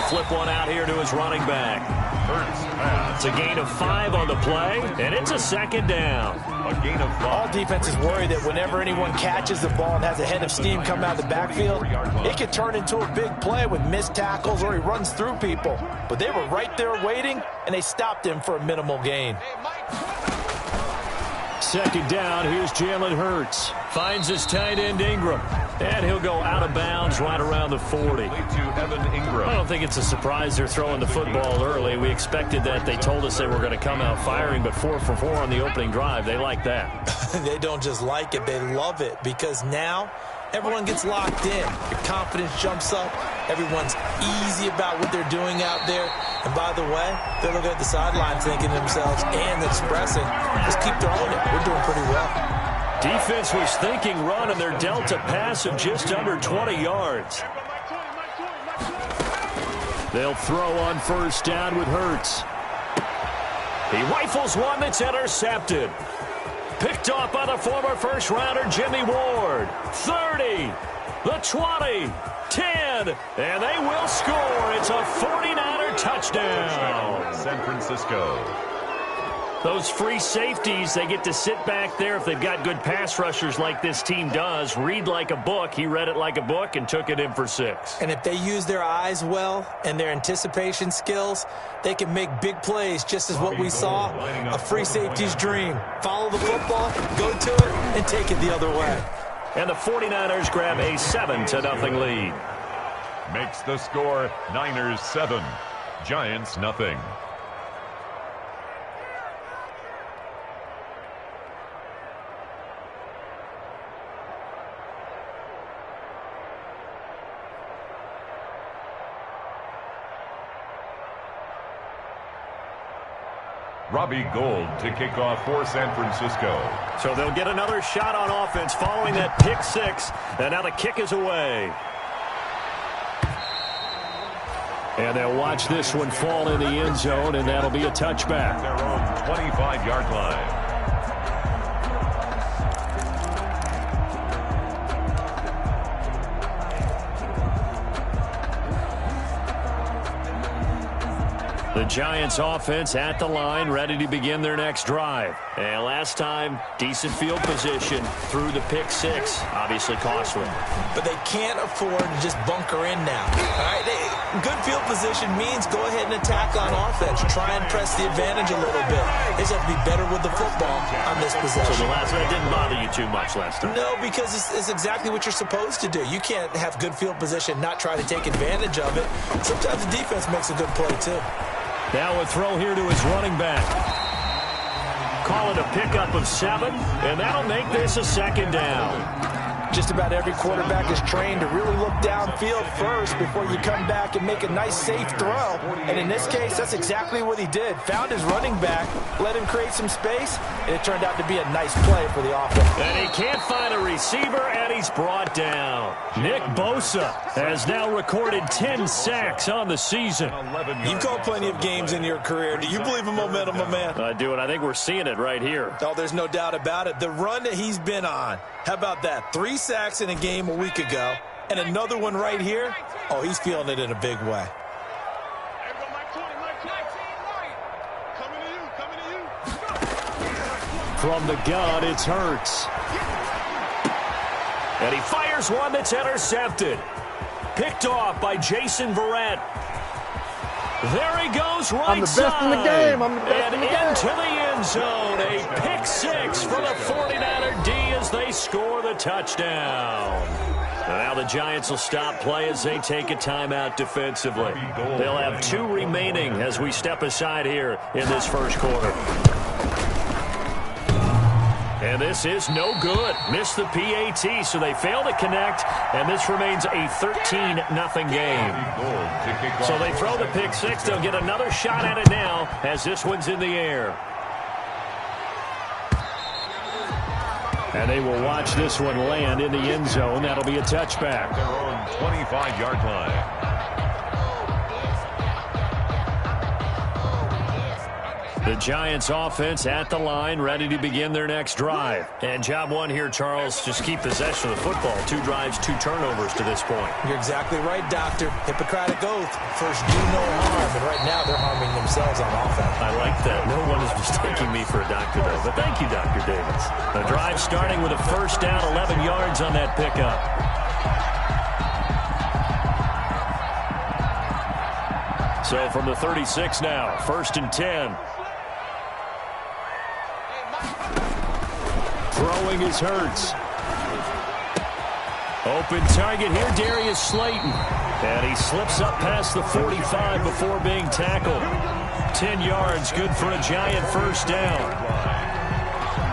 flip one out here to his running back. It's a gain of 5 on the play, and it's a second down. A gain of 5. All defenses worry that whenever anyone catches the ball and has a head of steam coming out of the backfield, it could turn into a big play with missed tackles or he runs through people. But they were right there waiting, and they stopped him for a minimal gain. Second down, here's Jalen Hurts. Finds his tight end Ingram. And he'll go out of bounds right around the 40. I don't think it's a surprise they're throwing the football early. We expected that. They told us they were going to come out firing, but 4 for 4 on the opening drive. They like that. They don't just like it, they love it, because now everyone gets locked in. Your confidence jumps up. Everyone's easy about what they're doing out there. And by the way, they're looking at the sideline thinking to themselves and expressing, just keep throwing it. We're doing pretty well. Defense was thinking run, and they're dealt a pass of just under 20 yards. They'll throw on first down with Hurts. He rifles one that's intercepted. Picked off by the former first-rounder Jimmy Ward. 30, the 20, 10, and they will score. It's a 49er touchdown. San Francisco. Those free safeties, they get to sit back there if they've got good pass rushers like this team does. Read like a book. He read it like a book and took it in for 6. And if they use their eyes well and their anticipation skills, they can make big plays, just as what we saw, a free safety's dream. Follow the football, go to it, and take it the other way. And the 49ers grab a 7-0 lead. Makes the score Niners 7, Giants nothing. Robbie Gould to kick off for San Francisco. So they'll get another shot on offense following that pick 6, and now the kick is away. And they'll watch this one fall in the end zone, and that'll be a touchback. Their own 25-yard line. The Giants offense at the line, ready to begin their next drive. And last time, decent field position through the pick 6. Obviously costly. But they can't afford to just bunker in now. All right, good field position means go ahead and attack on offense. Try and press the advantage a little bit. They just have to be better with the football on this possession. So the last one didn't bother you too much last time? No, because it's exactly what you're supposed to do. You can't have good field position, not try to take advantage of it. Sometimes the defense makes a good play, too. Now a throw here to his running back. Call it a pickup of 7, and that'll make this a second down. Just about every quarterback is trained to really look downfield first before you come back and make a nice, safe throw. And in this case, that's exactly what he did. Found his running back, let him create some space, and it turned out to be a nice play for the offense. And he can't find a receiver, and he's brought down. Nick Bosa has now recorded 10 sacks on the season. You've called plenty of games in your career. Do you believe in momentum, my man? I do, and I think we're seeing it right here. Oh, there's no doubt about it. The run that he's been on, how about that? 3 sacks in a game a week ago, and another one right here. Oh, he's feeling it in a big way. From the gun, it's Hurts. And he fires one that's intercepted. Picked off by Jason Verrett. There he goes, right I'm the best in the game. I'm the best in the game. Into the end zone. A pick 6 for the 49er D as they score the touchdown. And now the Giants will stop play as they take a timeout defensively. They'll have 2 remaining as we step aside here in this first quarter. And this is no good. Missed the PAT, so they fail to connect, and this remains a 13-0 game. So they throw the pick 6. They'll get another shot at it now as this one's in the air. And they will watch this one land in the end zone. That'll be a touchback. Their own 25-yard line. The Giants offense at the line, ready to begin their next drive. And job one here, Charles, just keep possession of the football. 2 drives, 2 turnovers to this point. You're exactly right, Doctor. Hippocratic oath. First, do no harm. And right now, they're harming themselves on offense. I like that. No one is mistaking me for a doctor, though. But thank you, Dr. Davis. The drive starting with a first down, 11 yards on that pickup. So from the 36 now, 1st and 10. Throwing is Hurts. Open target here, Darius Slayton. And he slips up past the 45 before being tackled. 10 yards, good for a Giant first down.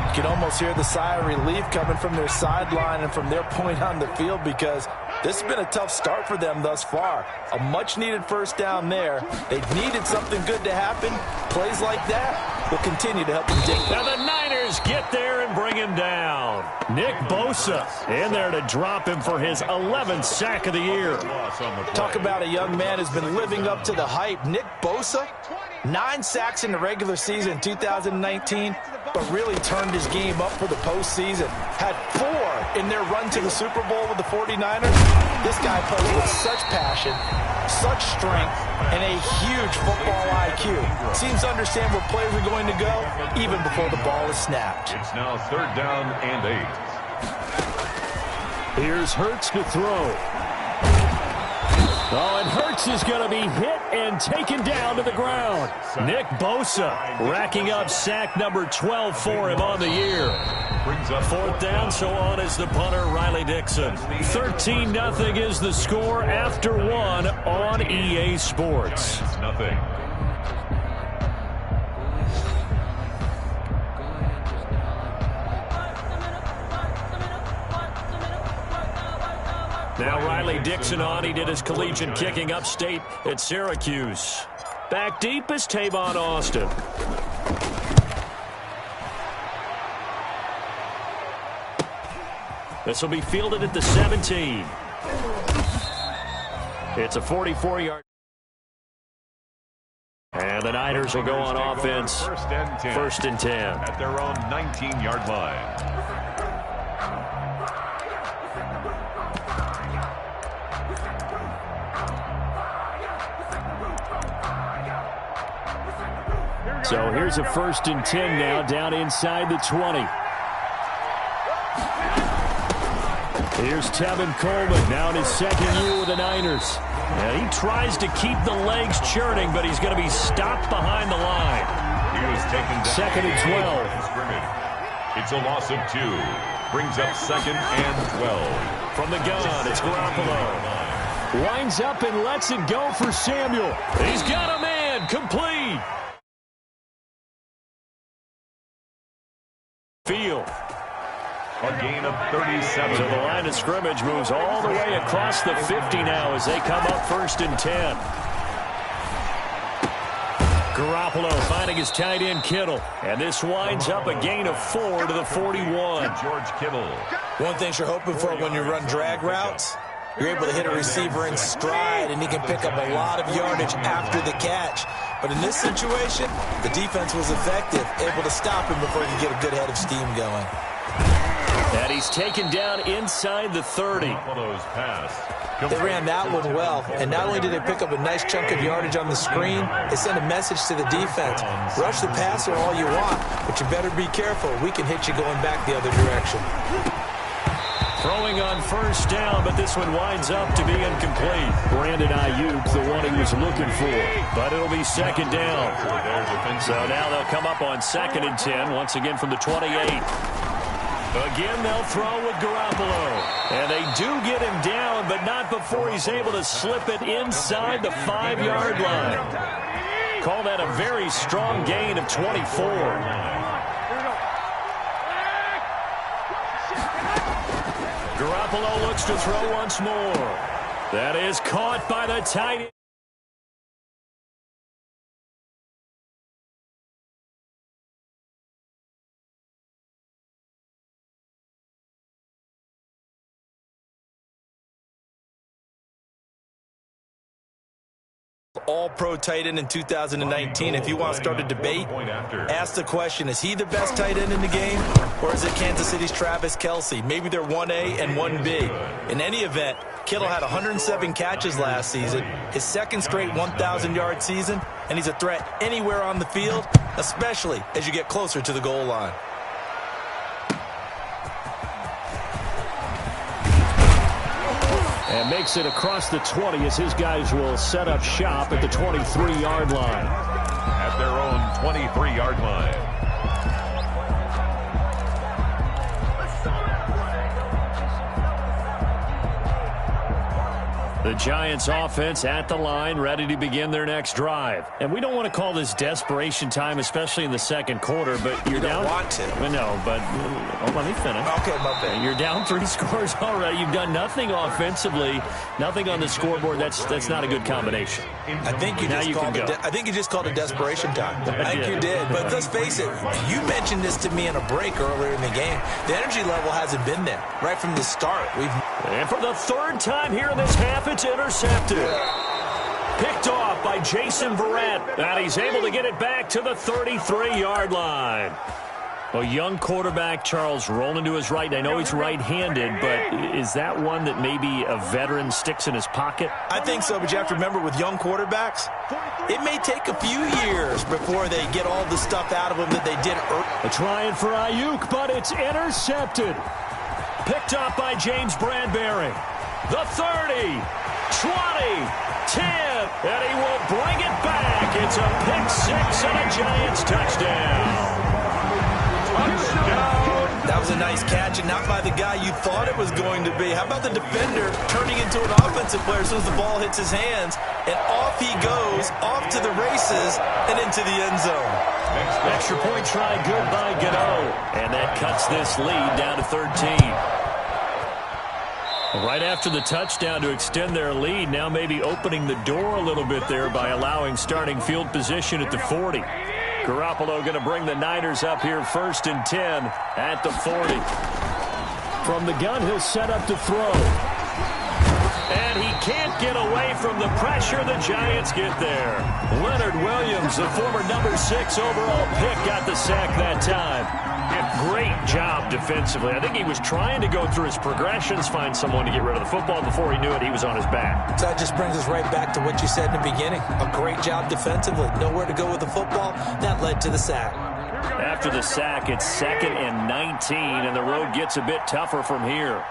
You can almost hear the sigh of relief coming from their sideline and from their point on the field, because this has been a tough start for them thus far. A much-needed first down there. They've needed something good to happen. Plays like that will continue to help them dig. Now the Niners get there and bring him down. Nick Bosa in there to drop him for his 11th sack of the year. Talk about a young man who's been living up to the hype. Nick Bosa, 9 sacks in the regular season 2019, but really turned his game up for the postseason. Had 4 in their run to the Super Bowl with the 49ers. This guy plays with such passion, such strength, and a huge football IQ. Seems to understand where players are going to go even before the ball is snapped. It's now 3rd down and 8. Here's Hurts to throw. Oh, and Hurts is going to be hit and taken down to the ground. Nick Bosa racking up sack number 12 for him on the year. Brings up 4th down, so on is the punter, Riley Dixon. 13-0 is the score after 1 on EA Sports. Nothing. Now Riley Dixon on. He did his collegiate kicking upstate at Syracuse. Back deep is Tavon Austin. This will be fielded at the 17. It's a 44-yard. And the Niners will go on offense. 1st and 10. At their own 19-yard line. So here's a 1st and 10 now, down inside the 20. Here's Tevin Coleman, now in his 2nd year with the Niners. And he tries to keep the legs churning, but he's going to be stopped behind the line. He was taken down. 2nd and 12. It's a loss of 2. Brings up 2nd and 12. From the gun, it's Garoppolo. Winds up and lets it go for Samuel. He's got a man, complete. Field. A gain of 37. So the line of scrimmage moves all the way across the 50 now as they come up 1st and 10. Garoppolo finding his tight end Kittle. And this winds up a gain of 4 to the 41. George Kittle. One thing you're hoping for when you run drag routes, you're able to hit a receiver in stride, and he can pick up a lot of yardage after the catch. But in this situation, the defense was effective, able to stop him before he could get a good head of steam going. And he's taken down inside the 30. They ran that one well, and not only did they pick up a nice chunk of yardage on the screen, they sent a message to the defense. Rush the passer all you want, but you better be careful. We can hit you going back the other direction. Throwing on 1st down, but this one winds up to be incomplete. Brandon Ayuk, the one he was looking for. But it'll be 2nd down. So now they'll come up on 2nd and 10, once again from the 28. Again, they'll throw with Garoppolo. And they do get him down, but not before he's able to slip it inside the 5-yard line. Call that a very strong gain of 24. Garoppolo looks to throw once more. That is caught by the tight end. All-pro tight end in 2019. If you want to start a debate, ask the question, is he the best tight end in the game, or is it Kansas City's Travis Kelce? Maybe they're 1A and 1B. In any event, Kittle had 107 catches last season, his second straight 1,000-yard season, and he's a threat anywhere on the field, especially as you get closer to the goal line. And makes it across the 20 as his guys will set up shop at the 23-yard line. At their own 23-yard line. The Giants offense at the line, ready to begin their next drive. And we don't want to call this desperation time, especially in the second quarter, but you're down. You don't want to. No, but let me finish. Okay, my bad. You're down 3 scores already. You've done nothing offensively, nothing on the scoreboard. That's not a good combination. I think you just called it desperation time. I think you did. But let's face it, you mentioned this to me in a break earlier in the game. The energy level hasn't been there right from the start. And for the third time here in this half, it's intercepted. Picked off by Jason Verrett. And he's able to get it back to the 33-yard line. A young quarterback, Charles, rolling to his right. I know he's right-handed, but is that one that maybe a veteran sticks in his pocket? I think so, but you have to remember with young quarterbacks, it may take a few years before they get all the stuff out of them that they did early. A try-in for Ayuk, but it's intercepted. Picked up by James Bradbury. The 30, 20, 10, and he will bring it back. It's a pick six and a Giants touchdown. That was a nice catch, and not by the guy you thought it was going to be. How about the defender turning into an offensive player as soon as the ball hits his hands, and off he goes, off to the races, and into the end zone. Extra point try, good by Gano, and that cuts this lead down to 13. Right after the touchdown to extend their lead, now maybe opening the door a little bit there by allowing starting field position at the 40. Garoppolo going to bring the Niners up here 1st and 10 at the 40. From the gun, he'll set up to throw. And he can't get away from the pressure. The Giants get there. Leonard Williams, the former number 6 overall pick, got the sack that time. Great job defensively. I think he was trying to go through his progressions, find someone to get rid of the football. Before he knew it, he was on his back. So that just brings us right back to what you said in the beginning. A great job defensively. Nowhere to go with the football. That led to the sack. After the sack, it's 2nd and 19, and the road gets a bit tougher from here.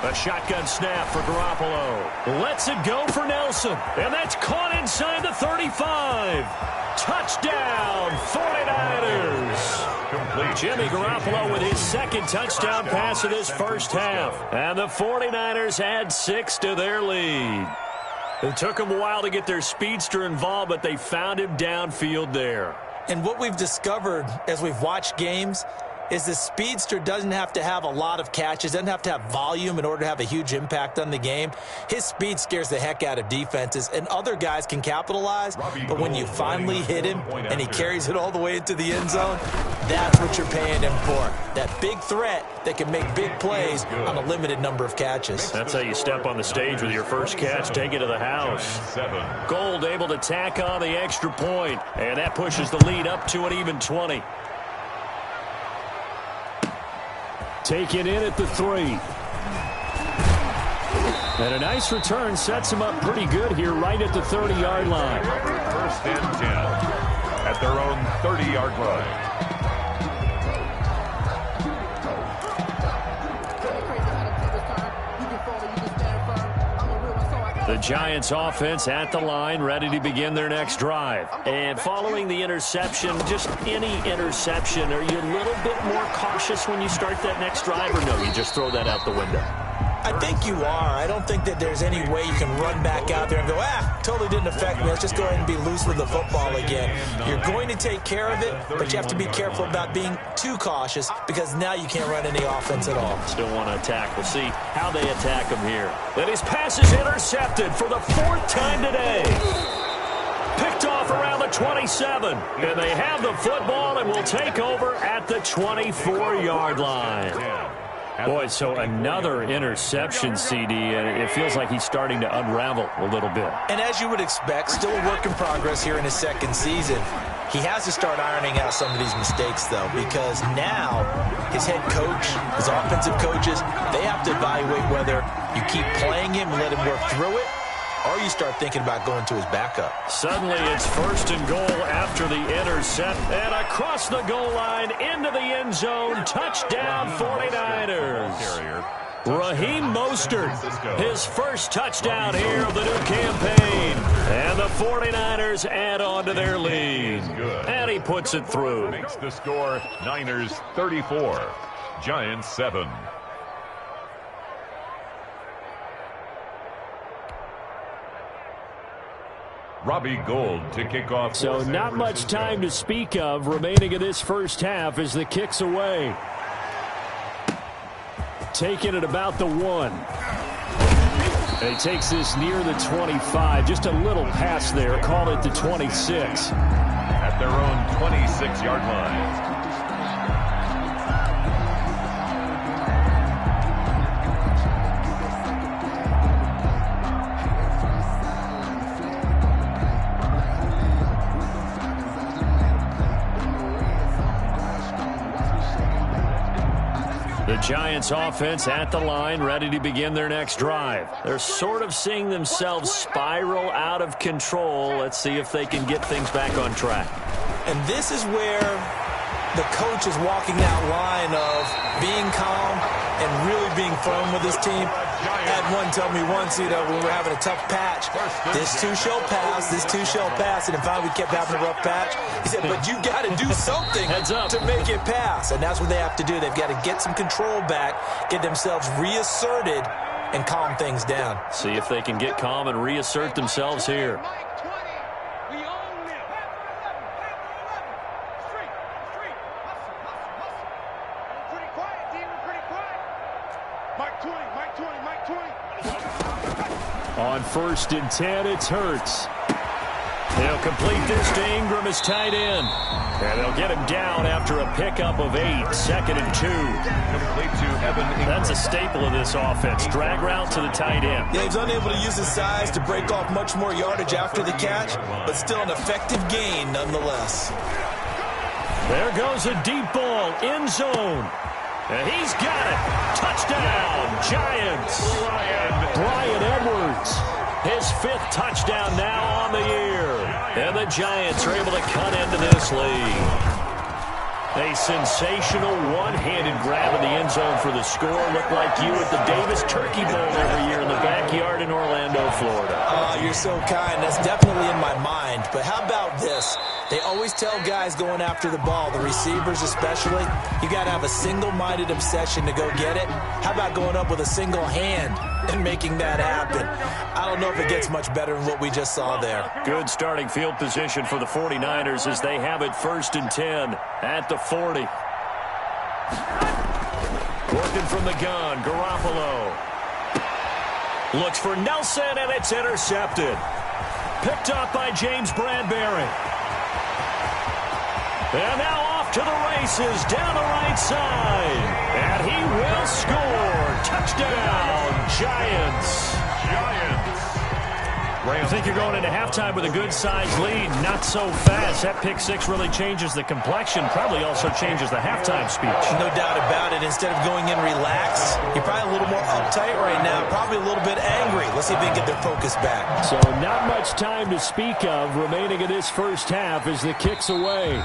A shotgun snap for Garoppolo. Lets it go for Nelson. And that's caught inside the 35. Touchdown, 49ers. Complete. Jimmy Garoppolo with his second touchdown pass of this first half. And the 49ers add 6 to their lead. It took them a while to get their speedster involved, but they found him downfield there. And what we've discovered as we've watched games is the speedster doesn't have to have a lot of catches, doesn't have to have volume in order to have a huge impact on the game. His speed scares the heck out of defenses, and other guys can capitalize, but when you finally hit him and he carries it all the way into the end zone, that's what you're paying him for. That big threat that can make big plays on a limited number of catches. That's how you step on the stage with your first catch, take it to the house. Gold able to tack on the extra point, and that pushes the lead up to an even 20. Take it in at the 3. And a nice return sets him up pretty good here right at the 30-yard line. 1st and 10 at their own 30-yard line. The Giants offense at the line, ready to begin their next drive. And following the interception, just any interception, are you a little bit more cautious when you start that next drive, or no, you just throw that out the window? I think you are. I don't think that there's any way you can run back out there and go, totally didn't affect me. Let's just go ahead and be loose with the football again. You're going to take care of it, but you have to be careful about being too cautious because now you can't run any offense at all. Still want to attack. We'll see how they attack him here. And his pass is intercepted for the 4th time today. Picked off around the 27. And they have the football and will take over at the 24-yard line. Boy, so another interception, CD, and it feels like he's starting to unravel a little bit. And as you would expect, still a work in progress here in his second season. He has to start ironing out some of these mistakes, though, because now his head coach, his offensive coaches, they have to evaluate whether you keep playing him and let him work through it, or you start thinking about going to his backup. Suddenly it's 1st and goal after the intercept. And across the goal line into the end zone. Touchdown 49ers. Raheem Mostert, his first touchdown here of the new campaign. And the 49ers add on to their lead. And he puts it through. Makes the score Niners 34, Giants 7. Robbie Gould to kick off. So not much time to speak of remaining in this first half as the kick's away. Taking it about the 1. And he takes this near the 25. Just a little pass there. Call it the 26. At their own 26-yard line. The Giants offense at the line, ready to begin their next drive. They're sort of seeing themselves spiral out of control. Let's see if they can get things back on track. And this is where the coach is walking that line of being calm and really being firm with his team. I had one tell me once, when we were having a tough patch, this too shall pass, this too shall pass. And finally we kept having a rough patch. He said, but you got to do something to make it pass. And that's what they have to do. They've got to get some control back, get themselves reasserted, and calm things down. See if they can get calm and reassert themselves here. On 1st and 10, it's Hurts. They'll complete this to Ingram as tight end. And they'll get him down after a pickup of 8, 2nd and 2. Complete to Evan Ingram. That's a staple of this offense. Drag route to the tight end. Yeah, he's unable to use his size to break off much more yardage after the catch, but still an effective gain nonetheless. There goes a deep ball, end zone. And he's got it. Touchdown, Giants. Bryan Edwards, his 5th touchdown now on the year. And the Giants are able to cut into this lead. A sensational one-handed grab in the end zone for the score. Looked like you at the Davis Turkey Bowl every year in the backyard in Orlando, Florida. Oh, you're so kind. That's definitely in my mind. But how about this? They always tell guys going after the ball, the receivers especially, you got to have a single-minded obsession to go get it. How about going up with a single hand and making that happen? I don't know if it gets much better than what we just saw there. Good starting field position for the 49ers as they have it 1st and 10 at the 40. Working from the gun, Garoppolo. Looks for Nelson, and it's intercepted. Picked up by James Bradbury. And now off to the races down the right side. And he will score. Touchdown, Giants. I think you're going into halftime with a good-sized lead. Not so fast. That pick 6 really changes the complexion. Probably also changes the halftime speech. No doubt about it. Instead of going in relaxed, you're probably a little more uptight right now. Probably a little bit angry. Let's see if they can get their focus back. So not much time to speak of remaining in this first half as the kick's away.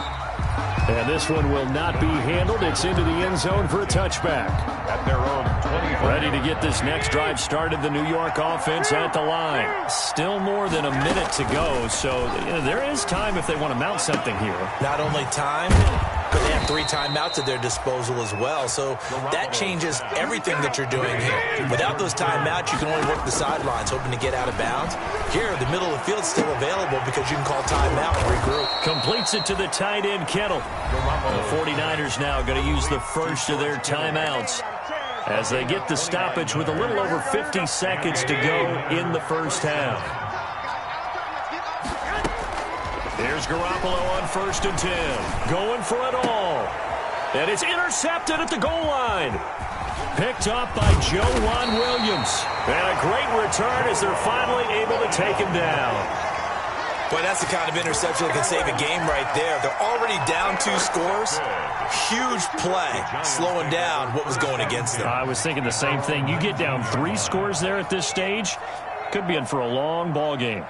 And this one will not be handled. It's into the end zone for a touchback. At their own 20. Ready to get this next drive started. The New York offense at the line. Still more than a minute to go, so there is time if they want to mount something here. Not only time, but they have 3 timeouts at their disposal as well. So that changes everything that you're doing here. Without those timeouts, you can only work the sidelines, hoping to get out of bounds. Here, the middle of the field is still available because you can call timeout and regroup. Completes it to the tight end, Kittle. The 49ers now going to use the first of their timeouts as they get the stoppage with a little over 50 seconds to go in the first half. Here's Here's Garoppolo on 1st and 10. Going for it all. And it's intercepted at the goal line. Picked up by Juan Williams. And a great return as they're finally able to take him down. Boy, that's the kind of interception that can save a game right there. They're already down 2 scores. Huge play, slowing down what was going against them. I was thinking the same thing. You get down 3 scores there at this stage, could be in for a long ball game.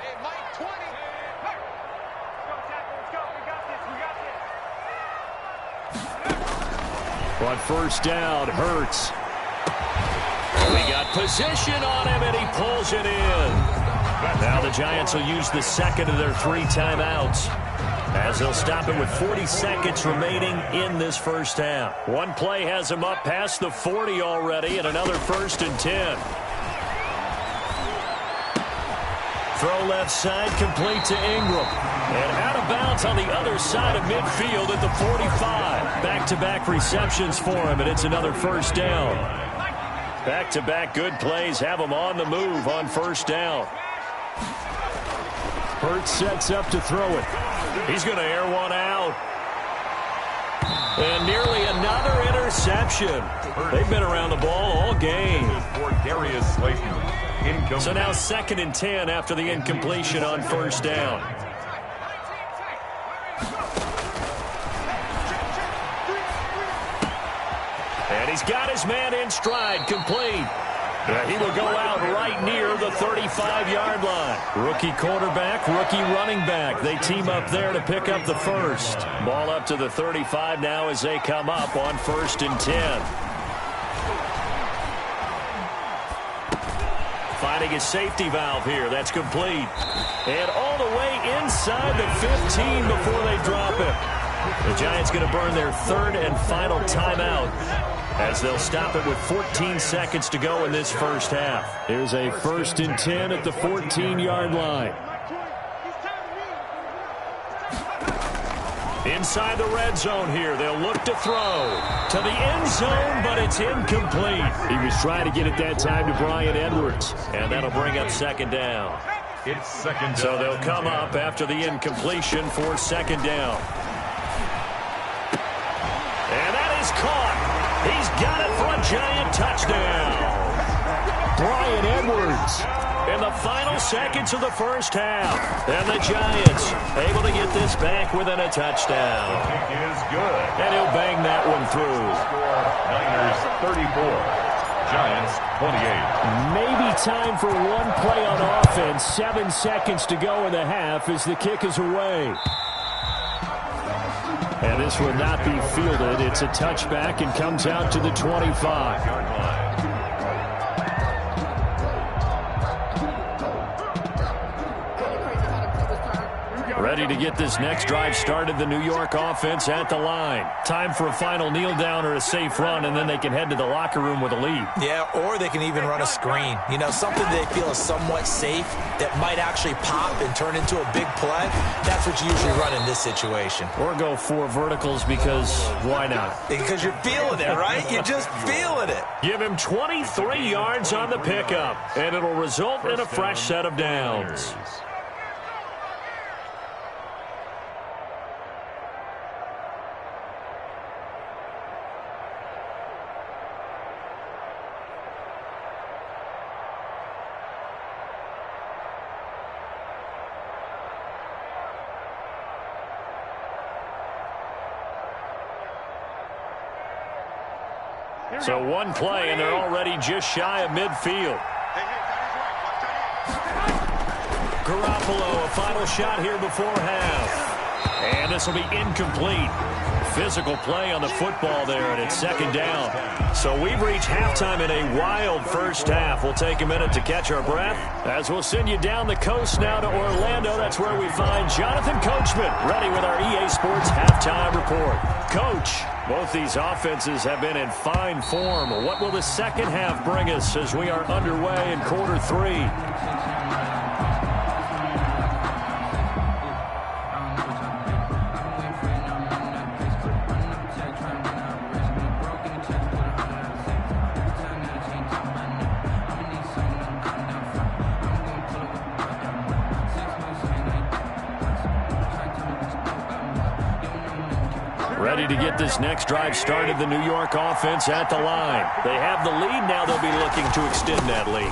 On 1st down, Hurts. We got position on him, and he pulls it in. Now the Giants will use the second of their 3 timeouts, as they'll stop it with 40 seconds remaining in this first half. One play has him up past the 40 already, and another 1st and 10. Throw left side, complete to Ingram. And out of bounds on the other side of midfield at the 45. Back-to-back receptions for him, and it's another 1st down. Back-to-back good plays have him on the move on 1st down. Hurts sets up to throw it. He's going to air one out. And nearly another interception. They've been around the ball all game. For Darius Slayton. So now 2nd and 10 after the incompletion on 1st down. And he's got his man in stride, complete. He will go out right near the 35-yard line. Rookie quarterback, rookie running back. They team up there to pick up the first. Ball up to the 35 now as they come up on 1st and 10. Finding his safety valve here. That's complete. And all the way inside the 15 before they drop it. The Giants going to burn their 3rd and final timeout, as they'll stop it with 14 seconds to go in this first half. Here's a 1st and 10 at the 14-yard line. Inside the red zone here. They'll look to throw to the end zone, but it's incomplete. He was trying to get it that time to Bryan Edwards, and that'll bring up 2nd down. It's 2nd down. So they'll come up after the incompletion for 2nd down. And that is caught. He's got it for a Giant touchdown. Bryan Edwards in the final seconds of the first half. And the Giants able to get this back within a touchdown. Kick is good. And he'll bang that one through. Score Niners 34. Giants 28. Maybe time for one play on offense. 7 seconds to go in the half as the kick is away. And this will not be fielded. It's a touchback and comes out to the 25. Ready to get this next drive started, the New York offense at the line. Time for a final kneel down or a safe run, and then they can head to the locker room with a lead. Yeah, or they can even run a screen. You know, something they feel is somewhat safe that might actually pop and turn into a big play. That's what you usually run in this situation. Or go 4 verticals because why not? Because you're feeling it, right? You're just feeling it. Give him 23 yards on the pickup, and it'll result in a fresh set of downs. So one play, and they're already just shy of midfield. Garoppolo, a final shot here before half. And this will be incomplete. Physical play on the football there, and it's 2nd down. So we've reached halftime in a wild first half. We'll take a minute to catch our breath as we'll send you down the coast now to Orlando. That's where we find Jonathan Coachman, ready with our EA Sports halftime report. Coach, both these offenses have been in fine form. What will the second half bring us as we are underway in quarter 3? Ready to get this next drive started, the New York offense at the line. They have the lead now. They'll be looking to extend that lead.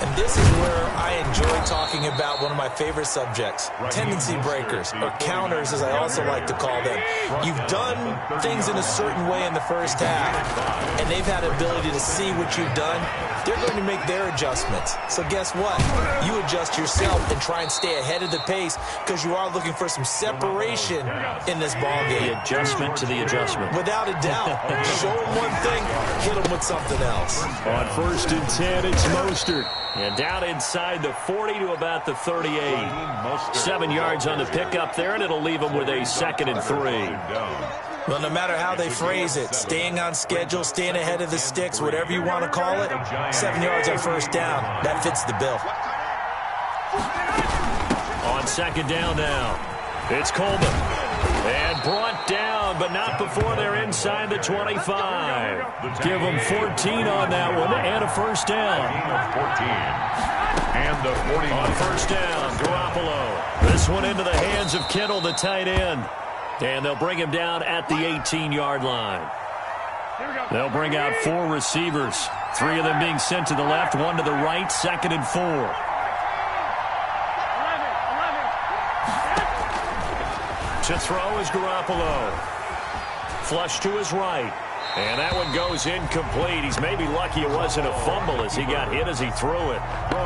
And this is where I enjoy talking about one of my favorite subjects, tendency breakers, or counters as I also like to call them. You've done things in a certain way in the first half, and they've had the ability to see what you've done. They're going to make their adjustments. So guess what? You adjust yourself and try and stay ahead of the pace because you are looking for some separation in this ball game. The adjustment to the adjustment. Without a doubt. Show them one thing, hit them with something else. On 1st and 10, it's Mostert. And down inside the 40 to about the 38. 7 yards on the pickup there, and it'll leave them with a 2nd and 3. Well, no matter how they phrase it, staying on schedule, staying ahead of the sticks, whatever you want to call it, 7 yards on 1st down, that fits the bill. On 2nd down now, it's Coleman. And brought down, but not before they're inside the 25. Give them 14 on that one, and a 1st down. 14. And the 40. On 1st down, Garoppolo. This one into the hands of Kittle, the tight end. And they'll bring him down at the 18-yard line. They'll bring out 4 receivers. 3 of them being sent to the left, 1 to the right, 2nd and 4. To throw is Garoppolo. Flush to his right. And that one goes incomplete. He's maybe lucky it wasn't a fumble as he got hit as he threw it.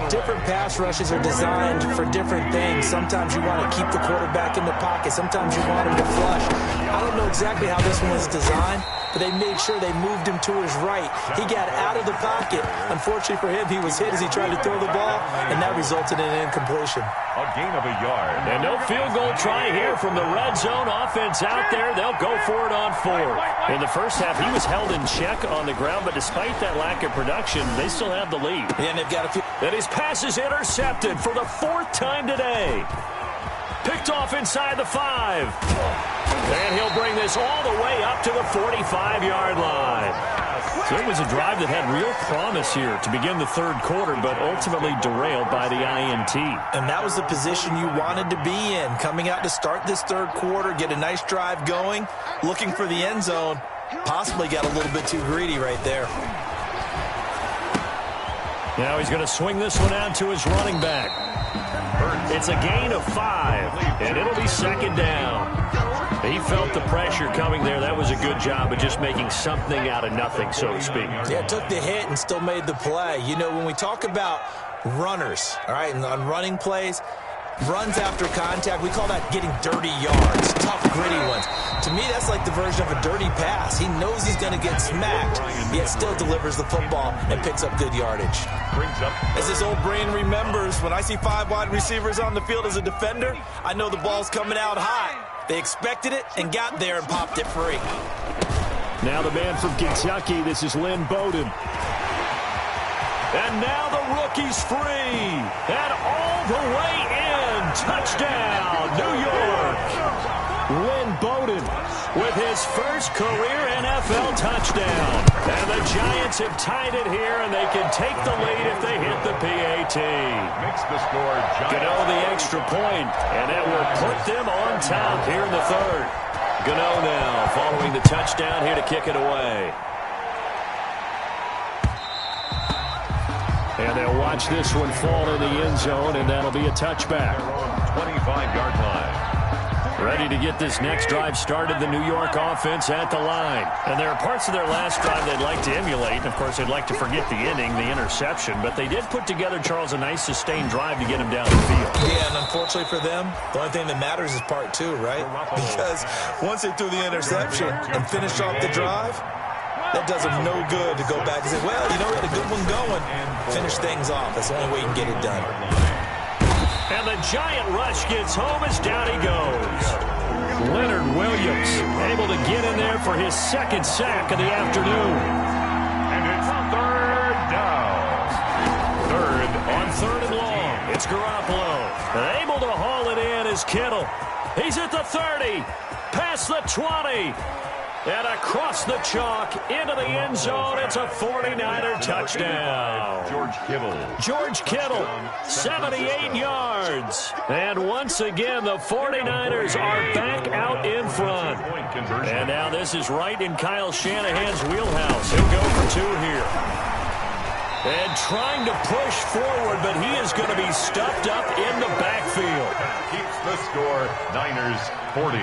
Different pass rushes are designed for different things. Sometimes you want to keep the quarterback in the pocket. Sometimes you want him to flush. I don't know exactly how this one was designed, but they made sure they moved him to his right. He got out of the pocket. Unfortunately for him, he was hit as he tried to throw the ball, and that resulted in an incompletion. A gain of a yard. And no field goal try here from the red zone offense out there. They'll go for it on 4th. In the first half, he was held in check on the ground, but despite that lack of production, they still have the lead. Yeah, and they've got a few. And his pass is intercepted for the 4th time today. Picked off inside the 5. And he'll bring this all the way up to the 45-yard line. So it was a drive that had real promise here to begin the 3rd quarter, but ultimately derailed by the INT. And that was the position you wanted to be in, coming out to start this 3rd quarter, get a nice drive going, looking for the end zone. Possibly got a little bit too greedy right there. Now he's going to swing this one out to his running back. It's a gain of 5, and it'll be 2nd down. He felt the pressure coming there. That was a good job of just making something out of nothing, so to speak. Yeah, took the hit and still made the play. You know, when we talk about runners, all right, and on running plays, runs after contact, we call that getting dirty yards, tough, gritty ones. To me, that's like the version of a dirty pass. He knows he's going to get smacked, yet still delivers the football and picks up good yardage. As his old brain remembers, when I see 5 wide receivers on the field as a defender, I know the ball's coming out hot. They expected it and got there and popped it free. Now the man from Kentucky, this is Lynn Bowden. And now the rookie's free. And all the way in. Touchdown, New York. Lynn Bowden with his first career NFL touchdown. And the Giants have tied it here, and they can take the lead if they hit the PAT. Makes the score Gano the extra point, and that will put them on top here in the 3rd. Gano now following the touchdown here to kick it away. And they'll watch this one fall in the end zone, and that'll be a touchback. 25-yard line. Ready to get this next drive started, the New York offense at the line. And there are parts of their last drive they'd like to emulate. And, of course, they'd like to forget the inning, the interception. But they did put together, Charles, a nice sustained drive to get him down the field. Yeah, and unfortunately for them, the only thing that matters is part 2, right? Because once they threw the interception and finished off the drive, that does them no good to go back and say, well, you know, we had a good one going. Finish things off. That's the only way you can get it done. And the giant rush gets home as down he goes. Leonard Williams able to get in there for his 2nd sack of the afternoon. And it's 3rd down. 3rd on 3rd and long. It's Garoppolo. And able to haul it in is Kittle. He's at the 30. Past the 20. And across the chalk into the end zone, it's a 49er touchdown. George Kittle, 78 yards. And once again, the 49ers are back out in front. And now this is right in Kyle Shanahan's wheelhouse. He'll go for 2 here. And trying to push forward, but he is going to be stuffed up in the backfield. Keeps the score, Niners 40.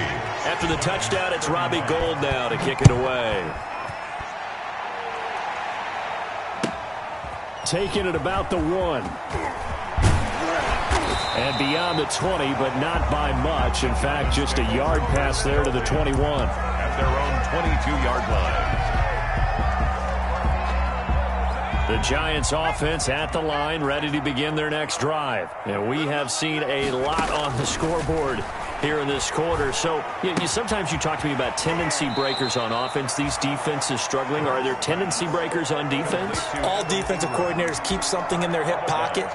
After the touchdown, it's Robbie Gould now to kick it away. Taking it about the 1. And beyond the 20, but not by much. In fact, just a yard pass there to the 21. At their own 22-yard line. The Giants offense at the line, ready to begin their next drive. And we have seen a lot on the scoreboard here in this quarter. So sometimes you talk to me about tendency breakers on offense. These defenses struggling. Are there tendency breakers on defense? All defensive coordinators keep something in their hip pocket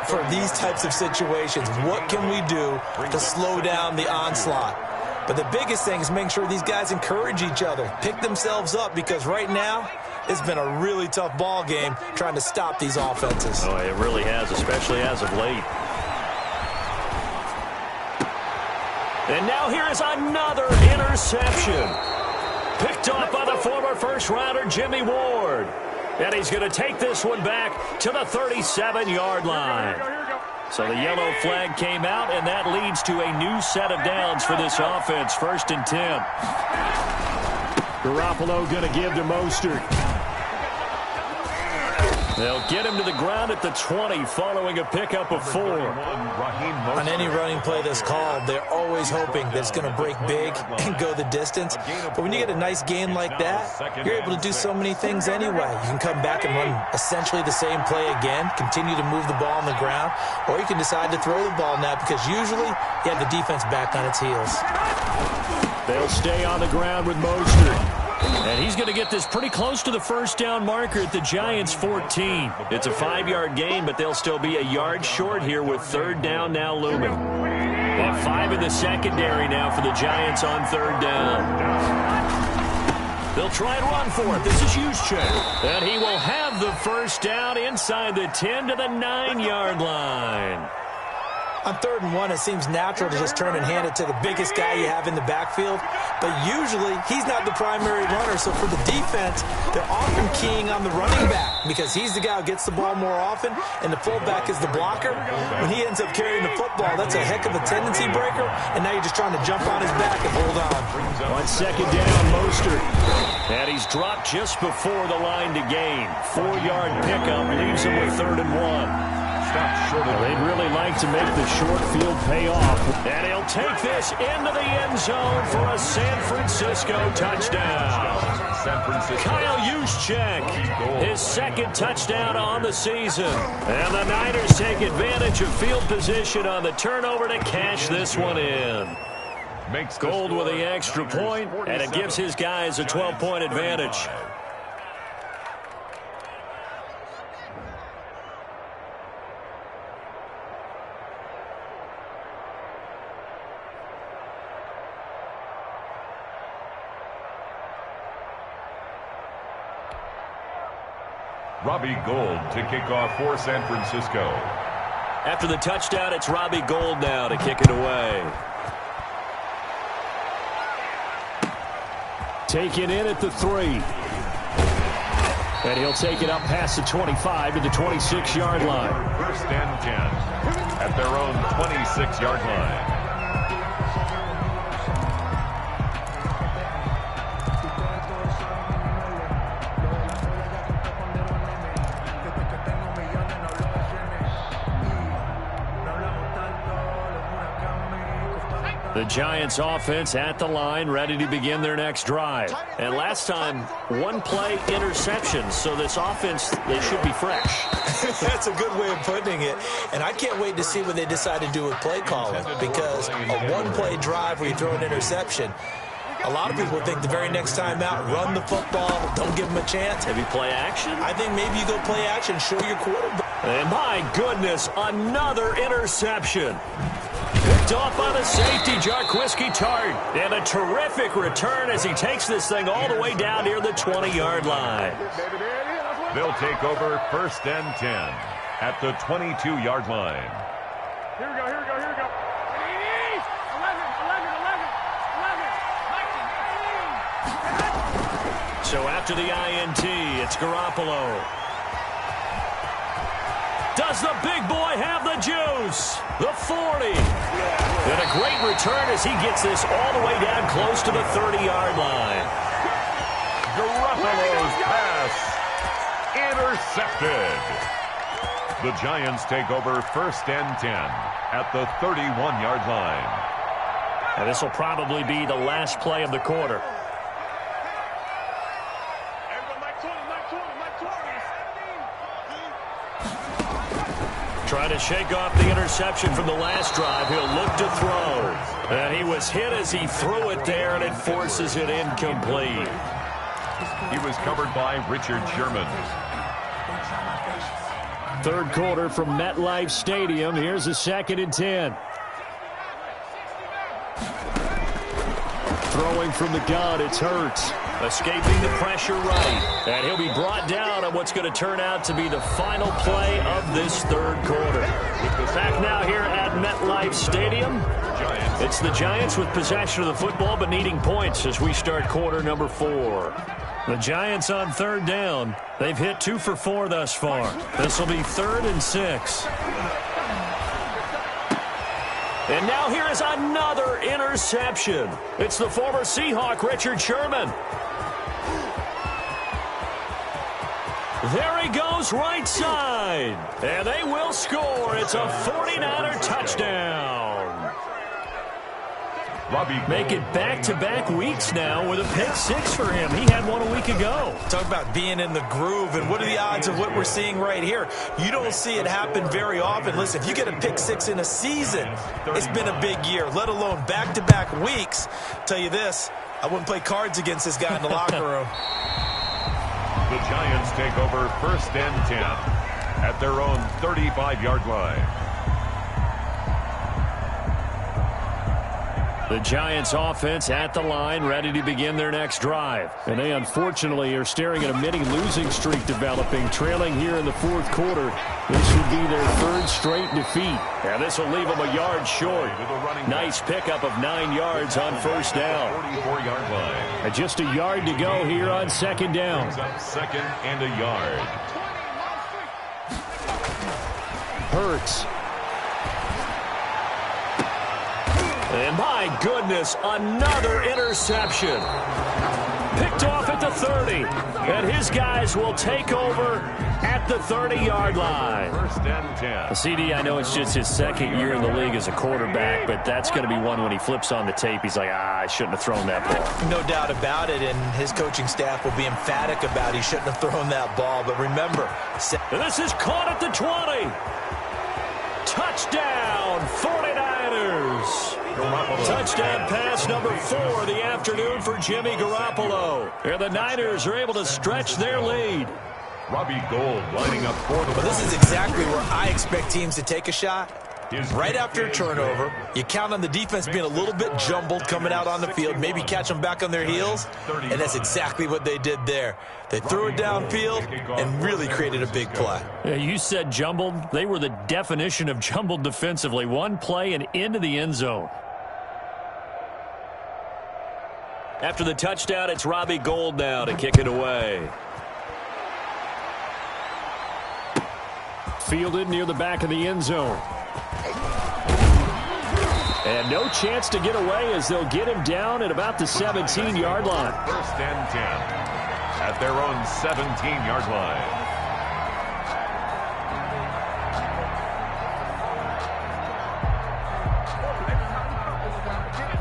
for these types of situations. What can we do to slow down the onslaught? But the biggest thing is making sure these guys encourage each other, pick themselves up, because right now it's been a really tough ball game trying to stop these offenses. Oh, it really has, especially as of late. And now here is another interception. Picked off by the former first-rounder Jimmy Ward. And he's going to take this one back to the 37-yard line. So the yellow flag came out, and that leads to a new set of downs for this offense. 1st and 10. Garoppolo going to give to Mostert. They'll get him to the ground at the 20 following a pickup of 4. On any running play that's called, they're always hoping that it's going to break big and go the distance. But when you get a nice gain like that, you're able to do so many things anyway. You can come back and run essentially the same play again, continue to move the ball on the ground, or you can decide to throw the ball now because usually you have the defense back on its heels. They'll stay on the ground with Mostert. And he's going to get this pretty close to the first down marker at the Giants' 14. It's a 5-yard gain, but they'll still be a yard short here with 3rd down now looming. And 5 in the secondary now for the Giants on 3rd down. They'll try and run for it. This is Juszczyk. And he will have the first down inside the 10 to the 9-yard line. On 3rd and 1, it seems natural to just turn and hand it to the biggest guy you have in the backfield. But usually, he's not the primary runner. So for the defense, they're often keying on the running back because he's the guy who gets the ball more often, and the fullback is the blocker. When he ends up carrying the football, that's a heck of a tendency breaker, and now you're just trying to jump on his back and hold on. On 2nd down, Mostert. And he's dropped just before the line to gain. 4-yard pickup leaves him with 3rd and 1. They'd really like to make the short field pay off. And he'll take this into the end zone for a San Francisco touchdown. Kyle Juszczyk, his 2nd touchdown on the season. And the Niners take advantage of field position on the turnover to cash this one in. Gould with the extra point, and it gives his guys a 12-point advantage. Robbie Gould to kick off for San Francisco. After the touchdown, it's Robbie Gould now to kick it away. Taken in at the 3. And he'll take it up past the 25 to the 26-yard line. 1st and 10 at their own 26-yard line. The Giants offense at the line, ready to begin their next drive. And last time, 1-play interception. So this offense, they should be fresh. That's a good way of putting it. And I can't wait to see what they decide to do with play calling, because a 1-play drive where you throw an interception, a lot of people think the very next time out, run the football, don't give them a chance. Maybe play action? I think maybe you go play action, show your quarterback. And my goodness, another interception. Picked off by the safety, Jarquiski Tart. And a terrific return as he takes this thing all the way down near the 20-yard line. They'll take over 1st and 10 at the 22-yard line. Here we go, here we go, here we go. 11. So after the INT, it's Garoppolo. Does the big boy have the juice? The 40. And a great return as he gets this all the way down close to the 30-yard line. Garoppolo's pass intercepted. The Giants take over 1st and 10 at the 31-yard line. And this will probably be the last play of the quarter. Trying to shake off the interception from the last drive. He'll look to throw. And he was hit as he threw it there, and it forces it incomplete. He was covered by Richard Sherman. Third quarter from MetLife Stadium. Here's a 2nd and 10. Throwing from the gun, it's Hurts. Escaping the pressure right. And he'll be brought down on what's going to turn out to be the final play of this third quarter. Back now here at MetLife Stadium. It's the Giants with possession of the football but needing points as we start quarter number 4. The Giants on 3rd down. They've hit 2 for 4 thus far. This will be 3rd and 6. And now here is another interception. It's the former Seahawk, Richard Sherman. There he goes right side. And they will score. It's a 49er touchdown. Make it back-to-back weeks now with a pick 6 for him. He had one a week ago. Talk about being in the groove, and what are the odds of what we're seeing right here? You don't see it happen very often. Listen, if you get a pick 6 in a season, it's been a big year, let alone back-to-back weeks. Tell you this, I wouldn't play cards against this guy in the locker room. The Giants take over 1st and 10 at their own 35-yard line. The Giants offense at the line, ready to begin their next drive. And they unfortunately are staring at a mini losing streak developing, trailing here in the 4th quarter. This would be their 3rd straight defeat. And this will leave them a yard short. Nice pickup of 9 yards on 1st down. 44-yard line. And just a yard to go here on 2nd down. Brings up 2nd and a yard. Hurts. And my goodness, another interception. Picked off at the 30. And his guys will take over at the 30-yard line. 1st and 10. CD, I know it's just his 2nd year in the league as a quarterback, but that's going to be one when he flips on the tape. He's like, I shouldn't have thrown that ball. No doubt about it, and his coaching staff will be emphatic about he shouldn't have thrown that ball. But remember, and this is caught at the 20. Touchdown, 49ers. Touchdown pass number 4 of the afternoon for Jimmy Garoppolo. And the Niners are able to stretch their lead. Robbie Gould lining up for the... But this is exactly where I expect teams to take a shot. Right after a turnover, you count on the defense being a little bit jumbled coming out on the field, maybe catch them back on their heels, and that's exactly what they did there. They threw it downfield and really created a big play. Yeah, you said jumbled. They were the definition of jumbled defensively. One play and into the end zone. After the touchdown, it's Robbie Gould now to kick it away. Fielded near the back of the end zone. And no chance to get away as they'll get him down at about the 17-yard line. 1st and 10 at their own 17-yard line.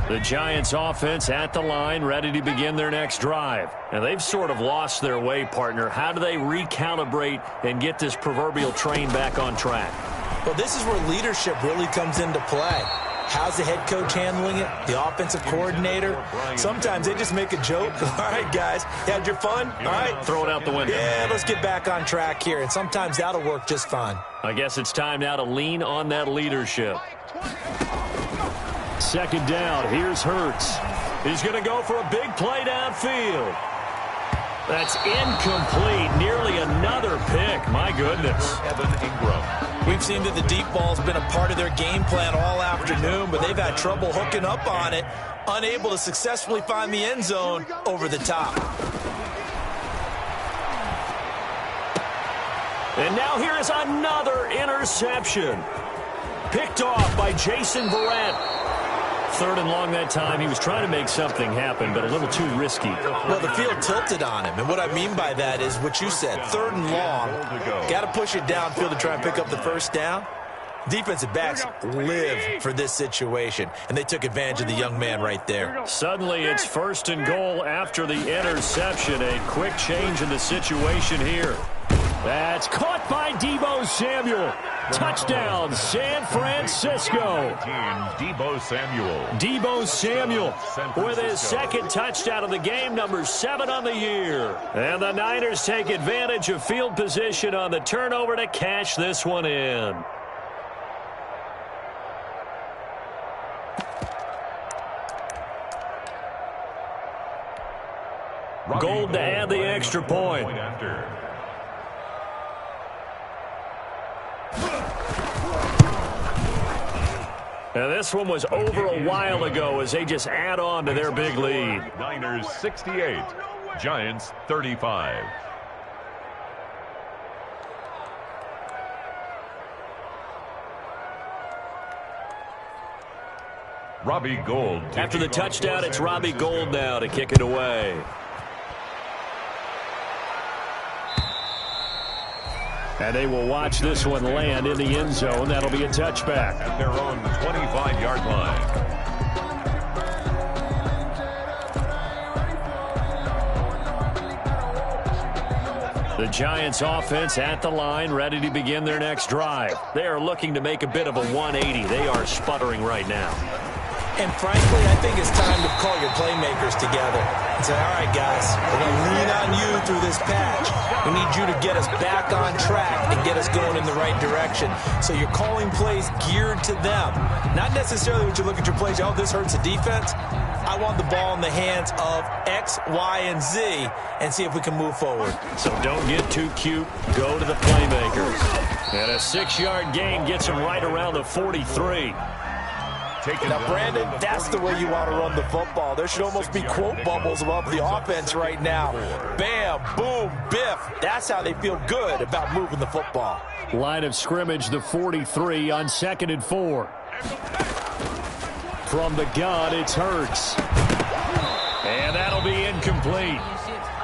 The Giants offense at the line, ready to begin their next drive. And they've sort of lost their way, partner. How do they recalibrate and get this proverbial train back on track? Well, this is where leadership really comes into play. How's the head coach handling it? The offensive coordinator? Sometimes they just make a joke. All right, guys, you had your fun? All right. Throw it out the window. Yeah, let's get back on track here. And sometimes that'll work just fine. I guess it's time now to lean on that leadership. Second down. Here's Hurts. He's going to go for a big play downfield. That's incomplete. Nearly another pick. My goodness. Evan Ingram. We've seen that the deep ball's been a part of their game plan all afternoon, but they've had trouble hooking up on it, unable to successfully find the end zone over the top. And now here is another interception. Picked off by Jason Verrett. Third and long that time. He was trying to make something happen, but a little too risky. Well, the field tilted on him, and what I mean by that is what you said. Third and long, got to push it downfield to try and pick up the first down. Defensive backs live for this situation, and they took advantage of the young man right there. Suddenly, it's first and goal after the interception. A quick change in the situation here. That's caught by Deebo Samuel. Touchdown, San Francisco. Deebo Samuel. Deebo Samuel with his second touchdown of the game, number 7 on the year. And the Niners take advantage of field position on the turnover to cash this one in. Gold to add the extra point. Now this one was over a while ago as they just add on to their big lead. Niners 68, Giants 35. Robbie Gould. After the touchdown, it's Robbie Gould now to kick it away. And they will watch this one land in the end zone. That'll be a touchback. At their own 25-yard line. The Giants offense at the line, ready to begin their next drive. They are looking to make a bit of a 180. They are sputtering right now. And frankly, I think it's time to call your playmakers together and say, all right, guys, we're going to lean on you through this patch. We need you to get us back on track and get us going in the right direction. So you're calling plays geared to them. Not necessarily when you look at your plays, oh, this hurts the defense. I want the ball in the hands of X, Y, and Z and see if we can move forward. So don't get too cute. Go to the playmakers. And a 6-yard gain gets him right around the 43. Now, Brandon, that's the way you want to run the football. There should almost be quote bubbles above the offense right now. Bam, boom, biff. That's how they feel good about moving the football. Line of scrimmage, the 43 on 2nd and 4. From the gun, it's Hurts. And that'll be incomplete.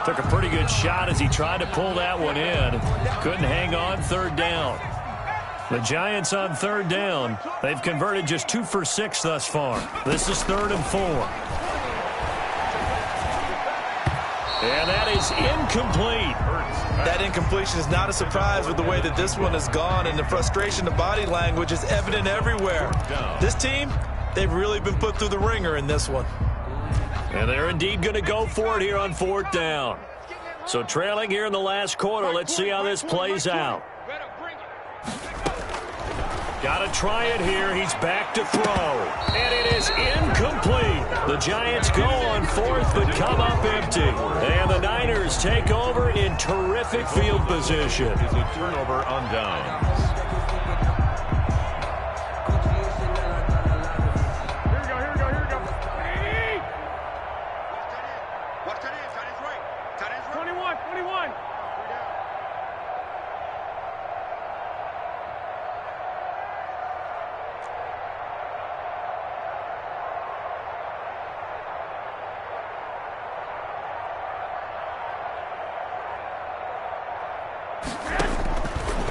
Took a pretty good shot as he tried to pull that one in. Couldn't hang on, 3rd down. The Giants on 3rd down. They've converted just 2 for 6 thus far. This is 3rd and 4. And that is incomplete. That incompletion is not a surprise with the way that this one has gone, and the frustration of body language is evident everywhere. This team, they've really been put through the ringer in this one. And they're indeed going to go for it here on 4th down. So trailing here in the last quarter, let's see how this plays out. Got to try it here. He's back to throw. And it is incomplete. The Giants go on 4th but come up empty. And the Niners take over in terrific field position. Is a turnover on downs.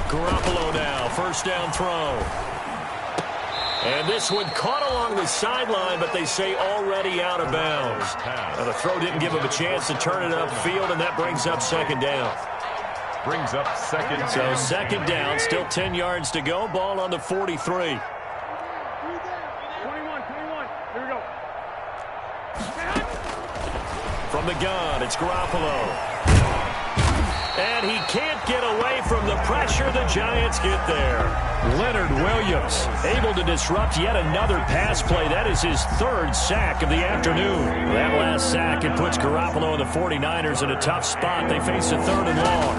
Garoppolo now, 1st down throw. And this one caught along the sideline, but they say already out of bounds. Now the throw didn't give him a chance to turn it upfield, and that brings up 2nd down. Brings up 2nd down. So 2nd down, still 10 yards to go. Ball on the 43. 21. From the gun, it's Garoppolo. And he can't get away from the pressure. The Giants get there. Leonard Williams able to disrupt yet another pass play. That is his third sack of the afternoon. That last sack, it puts Garoppolo and the 49ers in a tough spot. They face a 3rd and long.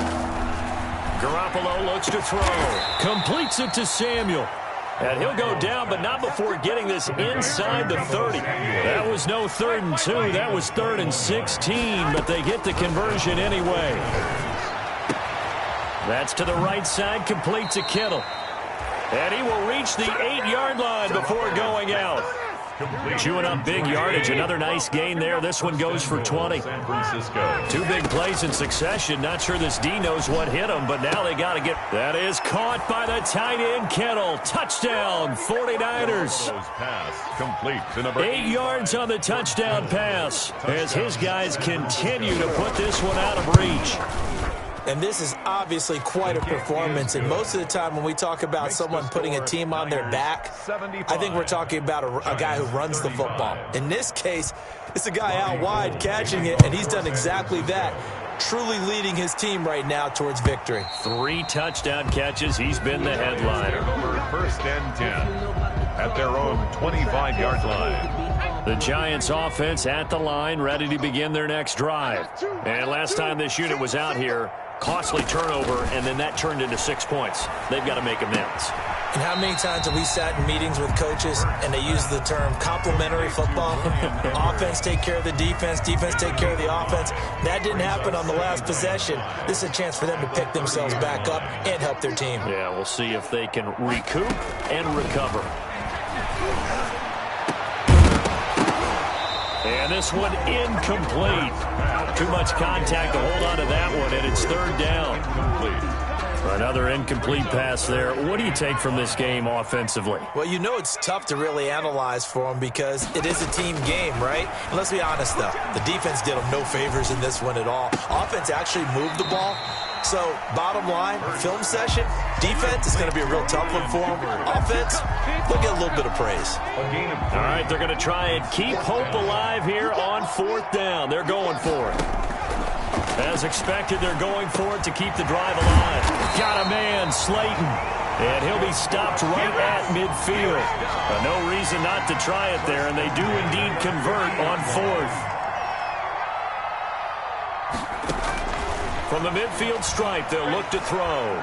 Garoppolo looks to throw. Completes it to Samuel. And he'll go down, but not before getting this inside the 30. That was no 3rd and 2. That was 3rd and 16, but they get the conversion anyway. That's to the right side, complete to Kittle. And he will reach the 8-yard line before going out. Chewing up big yardage. Another nice gain there. This one goes for 20. San Francisco. 2 big plays in succession. Not sure this D knows what hit him, but now they got to get. That is caught by the tight end, Kittle. Touchdown, 49ers. Pass complete to number 8 yards on the touchdown pass as his guys continue to put this one out of reach. And this is obviously quite a performance. And most of the time when we talk about someone putting a team on their back, I think we're talking about a guy who runs the football. In this case, it's a guy out wide catching it, and he's done exactly that, truly leading his team right now towards victory. 3 touchdown catches. He's been the headliner. Over 1st and 10 at their own 25-yard line. The Giants offense at the line, ready to begin their next drive. And last time this unit was out here, costly turnover, and then that turned into 6 points. They've got to make amends. And how many times have we sat in meetings with coaches and they use the term complementary football? Offense take care of the defense, defense take care of the offense. That didn't happen on the last possession. This is a chance for them to pick themselves back up and help their team. Yeah, we'll see if they can recoup and recover. And this one incomplete. Too much contact to hold on to that one, and it's 3rd down. Another incomplete pass there. What do you take from this game offensively? Well, you know it's tough to really analyze for them because it is a team game, right? And let's be honest, though. The defense did them no favors in this one at all. Offense actually moved the ball. So, bottom line, film session, defense is going to be a real tough one for them. Offense, they'll get a little bit of praise. All right, they're going to try and keep hope alive here on 4th down. They're going for it. As expected, they're going for it to keep the drive alive. Got a man, Slayton. And he'll be stopped right at midfield. No reason not to try it there, and they do indeed convert on 4th. From the midfield stripe, they'll look to throw.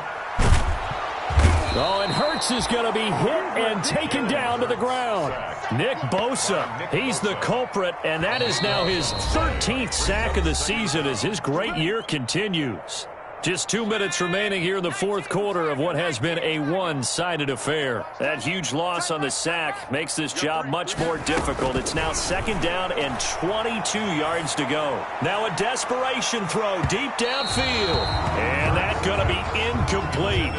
Oh, and Hurts is going to be hit and taken down to the ground. Nick Bosa, he's the culprit, and that is now his 13th sack of the season as his great year continues. Just 2 minutes remaining here in the 4th quarter of what has been a one-sided affair. That huge loss on the sack makes this job much more difficult. It's now 2nd down and 22 yards to go. Now a desperation throw deep downfield. And that's going to be incomplete.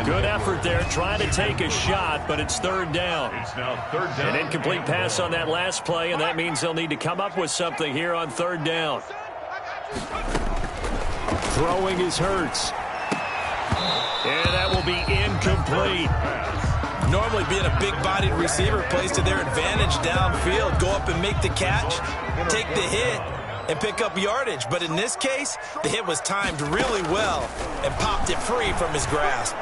Good effort there trying to take a shot, but it's 3rd down. It's now 3rd down. An incomplete pass on that last play, and that means they'll need to come up with something here on 3rd down. Throwing is Hurts. And that will be incomplete. Normally being a big-bodied receiver plays to their advantage downfield. Go up and make the catch, take the hit, and pick up yardage. But in this case, the hit was timed really well and popped it free from his grasp.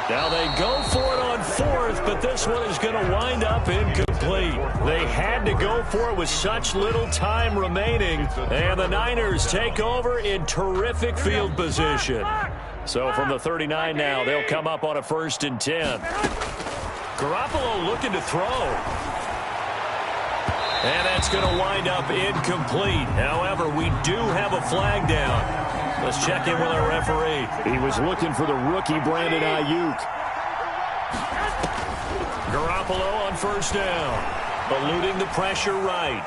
Now they go for it on 4th, but this one is going to wind up incomplete. They had to go for it with such little time remaining, and the Niners take over in terrific field position. So from the 39 now, they'll come up on a 1st and 10. Garoppolo looking to throw. And that's going to wind up incomplete. However, we do have a flag down. Let's check in with our referee. He was looking for the rookie, Brandon Ayuk. Garoppolo on 1st down. Eluding the pressure right.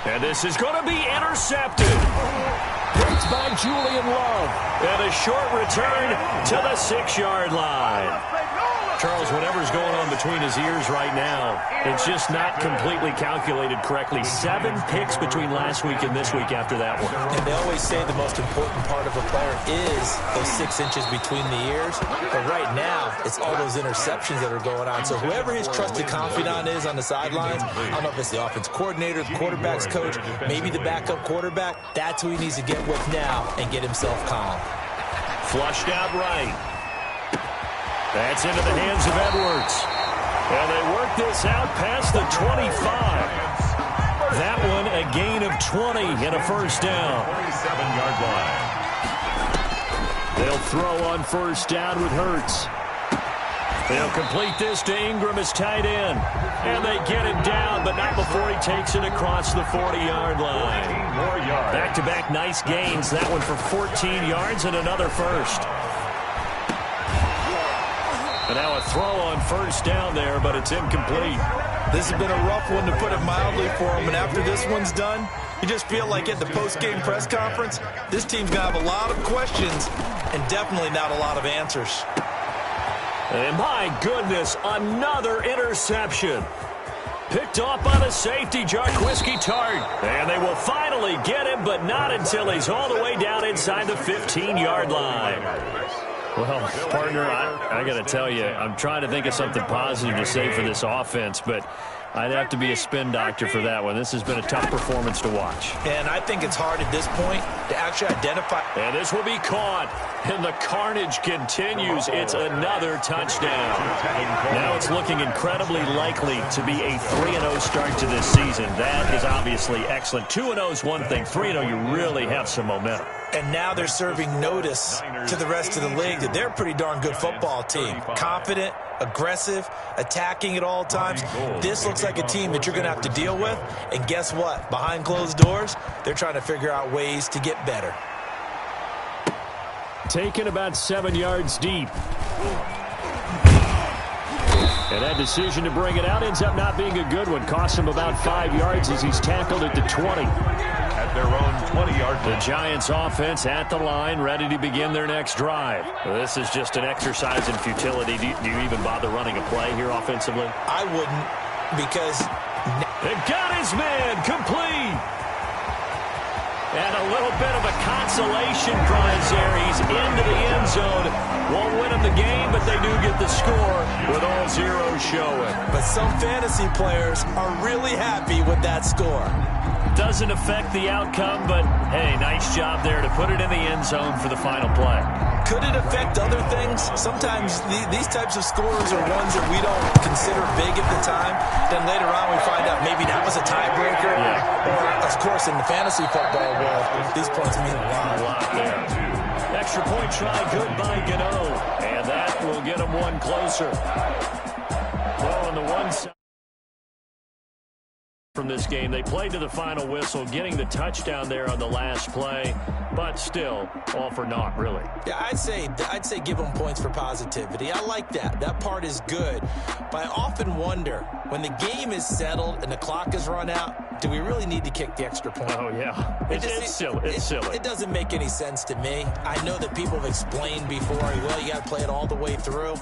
And this is going to be intercepted. Picked by Julian Love. And a short return to the 6-yard line. Charles, whatever's going on between his ears right now, it's just not completely calculated correctly. 7 picks between last week and this week after that one. And they always say the most important part of a player is those 6 inches between the ears. But right now, it's all those interceptions that are going on. So whoever his trusted confidant is on the sidelines, I don't know if it's the offense coordinator, the quarterback's coach, maybe the backup quarterback, that's who he needs to get with now and get himself calm. Flushed out right. That's into the hands of Edwards. And they work this out past the 25. That one a gain of 20 and a first down. 47-yard line. They'll throw on first down with Hurts. They'll complete this to Ingram as tight end. And they get him down, but not before he takes it across the 40-yard line. Back-to-back nice gains. That one for 14 yards and another first. And now a throw on first down there, but it's incomplete. This has been a rough one, to put it mildly, for him. And after this one's done, you just feel like at the post-game press conference, this team's going to have a lot of questions and definitely not a lot of answers. And my goodness, another interception. Picked off by the safety, Jarquiski Tart. And they will finally get him, but not until he's all the way down inside the 15-yard line. Well, partner, I got to tell you, I'm trying to think of something positive to say for this offense, but I'd have to be a spin doctor for that one. This has been a tough performance to watch. And I think it's hard at this point to actually identify. And this will be caught. And the carnage continues. It's another touchdown. Now it's looking incredibly likely to be a 3-0 start to this season. That is obviously excellent. 2-0 is one thing. 3-0, you really have some momentum. And now they're serving notice to the rest of the league that they're a pretty darn good football team. Confident, aggressive, attacking at all times. This looks like a team that you're going to have to deal with. And guess what? Behind closed doors, they're trying to figure out ways to get better. Taken about 7 yards deep. And that decision to bring it out ends up not being a good one. Costs him about 5 yards as he's tackled at the 20. At their own 20-yard line. The Giants offense at the line, ready to begin their next drive. This is just an exercise in futility. Do you even bother running a play here offensively? I wouldn't, because they've got his man complete. And a little bit of a consolation prize there. He's into the end zone. Won't win him the game, but they do get the score with all zeros showing. But some fantasy players are really happy with that score. Doesn't affect the outcome, but, hey, nice job there to put it in the end zone for the final play. Could it affect other things? Sometimes these types of scores are ones that we don't consider big at the time. Then later on we find out maybe that was a tiebreaker. Yeah. Or, of course, in the fantasy football world, these points mean a lot. A lot there. Extra point try good by Gano. And that will get him one closer. Well, on the one side from this game, they played to the final whistle, getting the touchdown there on the last play, but still all for naught, really. Yeah, I'd say give them points for positivity. I like that. That part is good. But I often wonder, when the game is settled and the clock is run out, do we really need to kick the extra point? Oh, yeah. It's silly. It's silly. It doesn't make any sense to me. I know that people have explained before, well, you got to play it all the way through.